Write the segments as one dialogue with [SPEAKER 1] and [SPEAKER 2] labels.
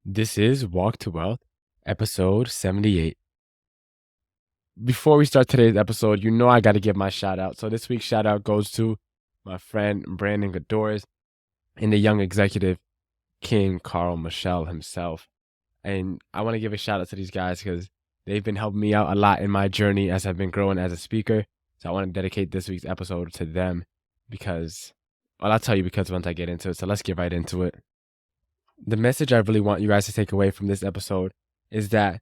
[SPEAKER 1] This is Walk to Wealth, episode 78. Before we start today's episode, I got to give my shout out. So this week's shout out goes to my friend Brandon Gadores and the young executive King Carl Michelle himself. And I want to give a shout out to these guys because they've been helping me out a lot in my journey as I've been growing as a speaker. So I want to dedicate this week's episode to them because, well, I'll tell you because once I get into it. So let's get right into it. The message I really want you guys to take away from this episode is that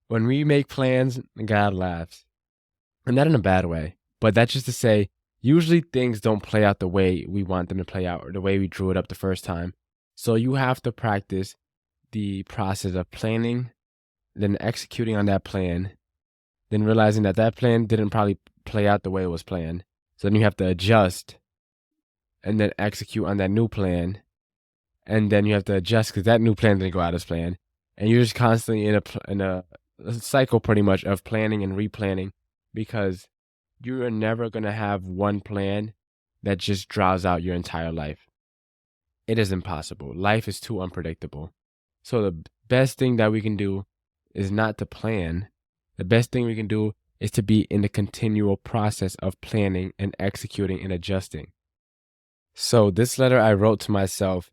[SPEAKER 1] when we make plans, God laughs. And not in a bad way, but that's just to say, usually things don't play out the way we want them to play out or the way we drew it up the first time. So you have to practice the process of planning, then executing on that plan, then realizing that that plan didn't probably play out the way it was planned. So then you have to adjust and then execute on that new plan. And then you have to adjust because that new plan didn't go out as planned. And you're just constantly in a cycle pretty much of planning and replanning because you are never going to have one plan that just draws out your entire life. It is impossible. Life is too unpredictable. So the best thing that we can do is not to plan. The best thing we can do is to be in the continual process of planning and executing and adjusting. So this letter I wrote to myself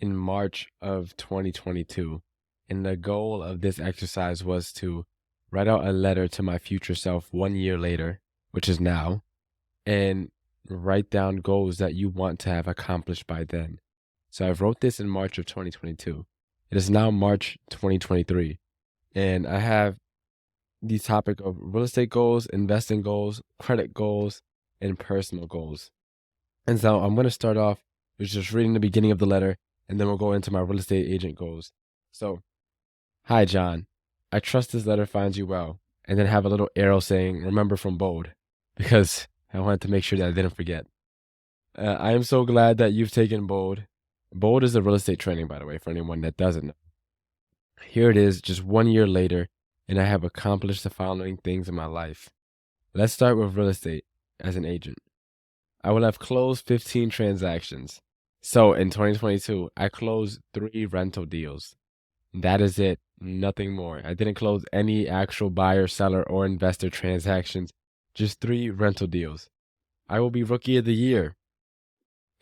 [SPEAKER 1] in March of 2022. And the goal of this exercise was to write out a letter to my future self 1 year later, which is now, and write down goals that you want to have accomplished by then. So I wrote this in March of 2022. It is now March 2023. And I have the topic of real estate goals, investing goals, credit goals, and personal goals. And so I'm going to start off with just reading the beginning of the letter, and then we'll go into my real estate agent goals. So, hi, John. I trust this letter finds you well. And then have a little arrow saying, remember from bold, because I wanted to make sure that I didn't forget. I am so glad that you've taken bold. Bold is a real estate training, by the way, for anyone that doesn't know. Here it is, just 1 year later, and I have accomplished the following things in my life. Let's start with real estate as an agent. I will have closed 15 transactions. So in 2022, I closed 3 rental deals. That is it. Nothing more. I didn't close any actual buyer, seller, or investor transactions. Just 3 rental deals. I will be Rookie of the Year.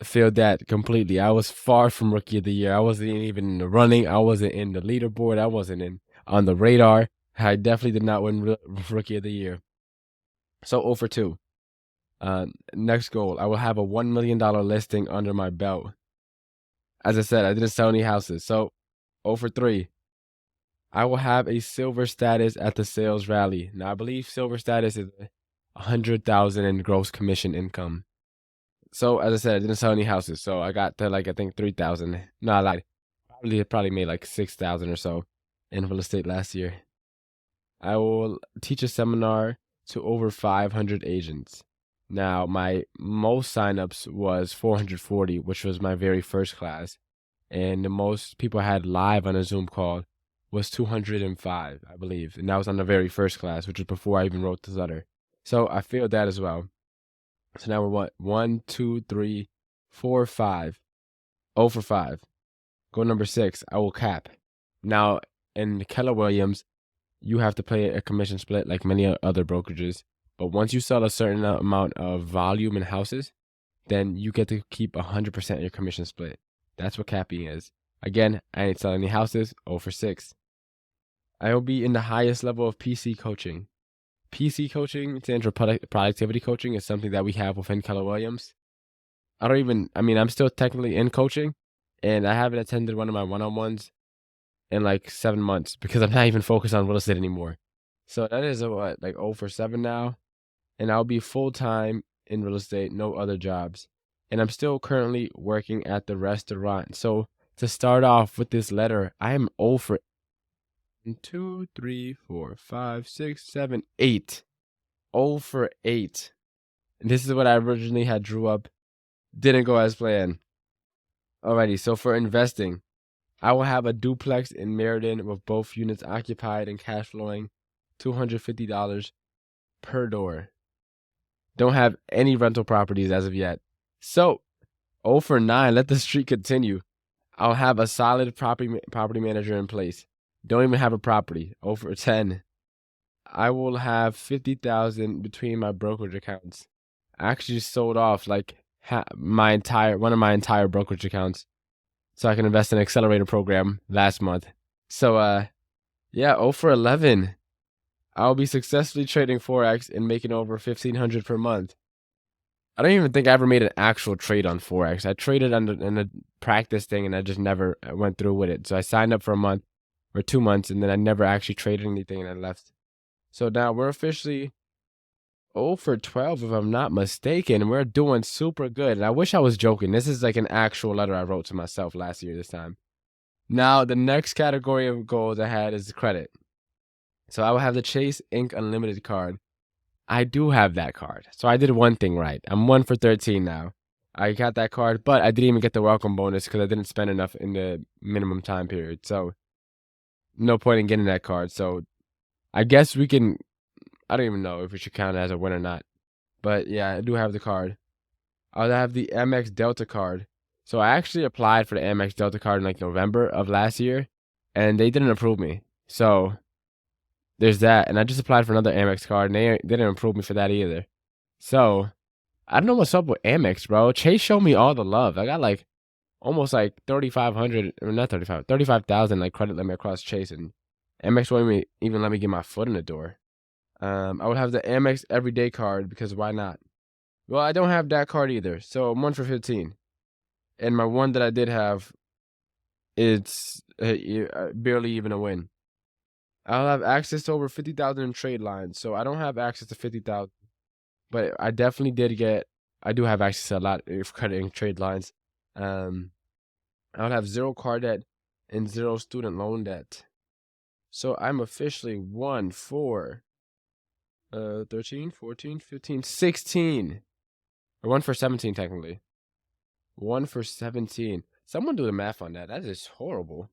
[SPEAKER 1] Failed that completely. I was far from Rookie of the Year. I wasn't even in the running. I wasn't in the leaderboard. I wasn't on the radar. I definitely did not win Rookie of the Year. So 0 for 2. Next goal, I will have a $1 million listing under my belt. As I said, I didn't sell any houses. So 0 for 3. I will have a silver status at the sales rally. Now, I believe silver status is $100,000 in gross commission income. So as I said, I didn't sell any houses. So I got to I think 3,000. No, I lied. Probably made like 6,000 or so in real estate last year. I will teach a seminar to over 500 agents. Now, my most signups was 440, which was my very first class. And the most people I had live on a Zoom call was 205, I believe. And that was on the very first class, which was before I even wrote this letter. So I failed that as well. So now we're what? 1, 2, 3, 4, 5. 0 for 5. Goal number 6, I will cap. Now, in Keller Williams, you have to pay a commission split like many other brokerages. But once you sell a certain amount of volume in houses, then you get to keep 100% of your commission split. That's what capping is. Again, I ain't selling any houses. 0 for 6. I will be in the highest level of PC coaching. PC coaching, stands for productivity coaching, is something that we have within Keller Williams. I'm still technically in coaching, and I haven't attended one of my one-on-ones in like 7 months because I'm not even focused on real estate anymore. So that is 0 for 7 now. And I'll be full-time in real estate, no other jobs. And I'm still currently working at the restaurant. So to start off with this letter, I am 0 for 2, 3, 4, 5, 6, 7, 8. 0 for 8. And this is what I originally had drew up. Didn't go as planned. Alrighty, so for investing, I will have a duplex in Meriden with both units occupied and cash flowing $250 per door. Don't have any rental properties as of yet. So, 0 for 9, let the streak continue. I'll have a solid property manager in place. Don't even have a property. Over 10. I will have 50,000 between my brokerage accounts. I actually sold off like one of my entire brokerage accounts so I can invest in an accelerator program last month. So yeah, 0 for 11. I'll be successfully trading Forex and making over 1,500 per month. I don't even think I ever made an actual trade on Forex. I traded in a practice thing and I just never went through with it. So I signed up for a month or 2 months and then I never actually traded anything and I left. So now we're officially 0 for 12 if I'm not mistaken. We're doing super good. And I wish I was joking. This is like an actual letter I wrote to myself last year this time. Now the next category of goals I had is credit. So I will have the Chase Ink Unlimited card. I do have that card. So I did one thing right. I'm 1 for 13 now. I got that card, but I didn't even get the welcome bonus because I didn't spend enough in the minimum time period. So no point in getting that card. So I guess we can, I don't even know if we should count it as a win or not. But yeah, I do have the card. I'll have the Amex Delta card. So I actually applied for the Amex Delta card in like November of last year, and they didn't approve me. So there's that. And I just applied for another Amex card, and they didn't approve me for that either. So I don't know what's up with Amex, bro. Chase showed me all the love. I got like almost like 3,500, or not 35,000 like credit limit across Chase, and Amex won't even let me get my foot in the door. I would have the Amex Everyday card because why not? Well, I don't have that card either, so I'm 1 for 15. And my one that I did have, it's barely even a win. I'll have access to over 50,000 in trade lines, so I don't have access to 50,000. But I definitely I do have access to a lot of credit and trade lines. I would have 0 car debt and 0 student loan debt. So I'm officially 1 for 13, 14, 15, 16. Or 1 for 17, technically. 1 for 17. Someone do the math on that. That is horrible.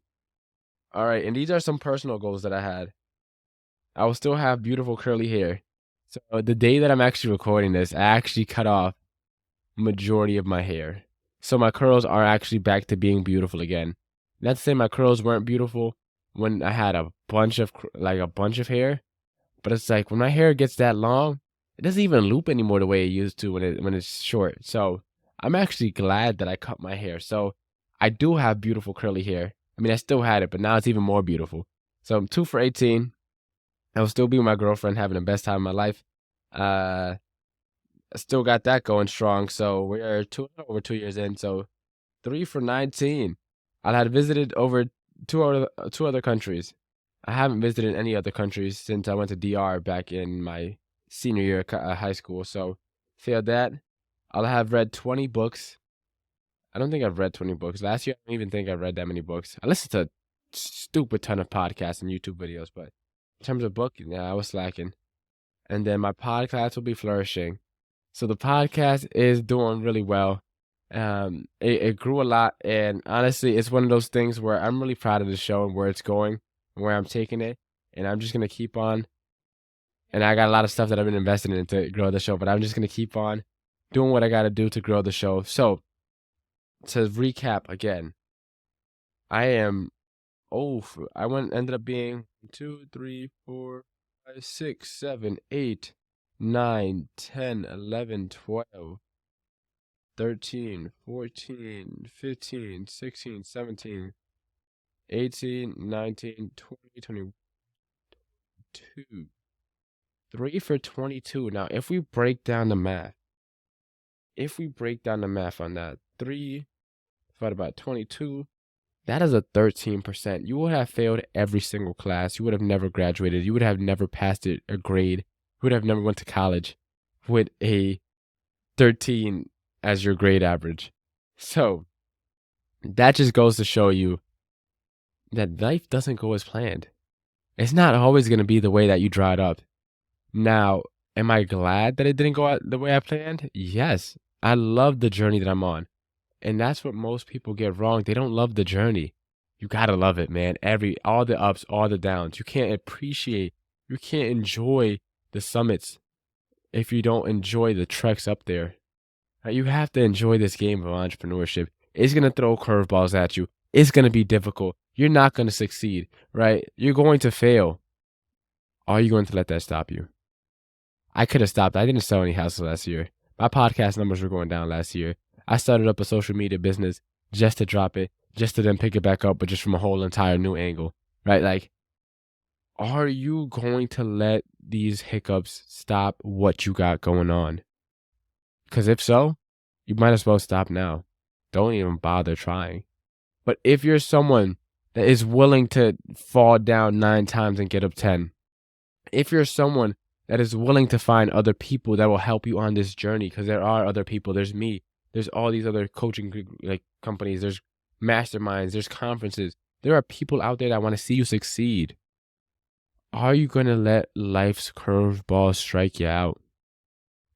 [SPEAKER 1] All right, and these are some personal goals that I had. I will still have beautiful curly hair. So the day that I'm actually recording this, I actually cut off majority of my hair. So my curls are actually back to being beautiful again. Not to say my curls weren't beautiful when I had a bunch of hair, but it's like when my hair gets that long, it doesn't even loop anymore the way it used to when it's short. So I'm actually glad that I cut my hair. So I do have beautiful curly hair. I mean, I still had it, but now it's even more beautiful. So I'm 2 for 18. I will still be with my girlfriend, having the best time of my life. I still got that going strong. So we're over 2 years in. So 3 for 19. I had visited over two other countries. I haven't visited any other countries since I went to DR back in my senior year of high school. So failed that. I'll have read 20 books. I don't think I've read 20 books. Last year, I don't even think I read that many books. I listened to a stupid ton of podcasts and YouTube videos, but in terms of book, yeah, I was slacking. And then my podcast will be flourishing. So the podcast is doing really well. It grew a lot, and honestly, it's one of those things where I'm really proud of the show and where it's going, and where I'm taking it, and I'm just gonna keep on. And I got a lot of stuff that I've been investing in to grow the show, but I'm just gonna keep on doing what I gotta do to grow the show. So to recap again, I ended up being 2, 3, 4, 5, 6, 7, 8, 9, 10, 11, 12, 13, 14, 15, 16, 17, 18, 19, 20, 21, 22. 3 for 22. Now, if we break down the math on that, 3 divided by 22, that is a 13%. You would have failed every single class. You would have never graduated. You would have never passed a grade. You would have never went to college with a 13 as your grade average. So that just goes to show you that life doesn't go as planned. It's not always going to be the way that you draw it up. Now, am I glad that it didn't go out the way I planned? Yes. I love the journey that I'm on. And that's what most people get wrong. They don't love the journey. You gotta love it, man. All the ups, all the downs. You can't enjoy the summits if you don't enjoy the treks up there. You have to enjoy this game of entrepreneurship. It's gonna throw curveballs at you. It's going to be difficult. You're not going to succeed, right? You're going to fail. Are you going to let that stop you? I could have stopped. I didn't sell any houses last year. My podcast numbers were going down last year. I started up a social media business just to drop it, just to then pick it back up, but just from a whole entire new angle, right? Like, are you going to let these hiccups stop what you got going on? Because if so, you might as well stop now. Don't even bother trying. But if you're someone that is willing to fall down 9 times and get up 10, if you're someone that is willing to find other people that will help you on this journey, because there are other people, there's me, there's all these other coaching like companies, there's masterminds, there's conferences. There are people out there that want to see you succeed. Are you going to let life's curveball strike you out?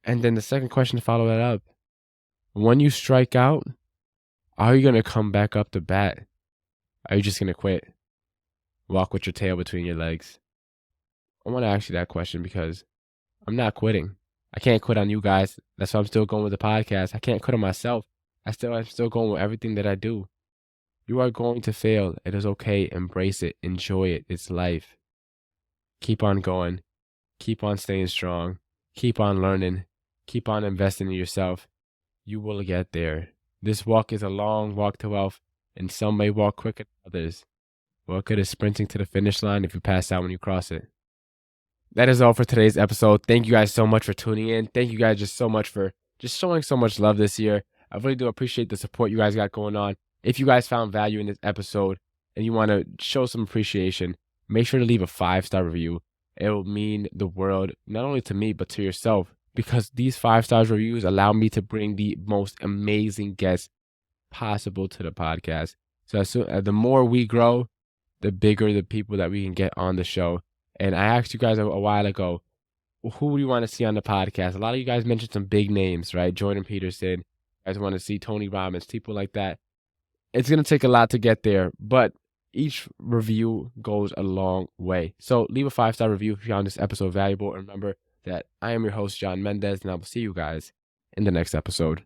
[SPEAKER 1] And then the second question to follow that up, when you strike out, are you going to come back up to bat? Are you just going to quit? Walk with your tail between your legs? I want to ask you that question because I'm not quitting. I can't quit on you guys. That's why I'm still going with the podcast. I can't quit on myself. I'm still going with everything that I do. You are going to fail. It is okay. Embrace it. Enjoy it. It's life. Keep on going. Keep on staying strong. Keep on learning. Keep on investing in yourself. You will get there. This walk is a long walk to wealth, and some may walk quicker than others. What good is sprinting to the finish line if you pass out when you cross it? That is all for today's episode. Thank you guys so much for tuning in. Thank you guys just so much for just showing so much love this year. I really do appreciate the support you guys got going on. If you guys found value in this episode and you want to show some appreciation, make sure to leave a 5-star review. It will mean the world, not only to me, but to yourself, because these 5-star reviews allow me to bring the most amazing guests possible to the podcast. So the more we grow, the bigger the people that we can get on the show. And I asked you guys a while ago, who do you want to see on the podcast? A lot of you guys mentioned some big names, right? Jordan Peterson. You guys want to see Tony Robbins, people like that. It's going to take a lot to get there, but each review goes a long way. So leave a 5-star review if you found this episode valuable. And remember that I am your host, John Mendez, and I will see you guys in the next episode.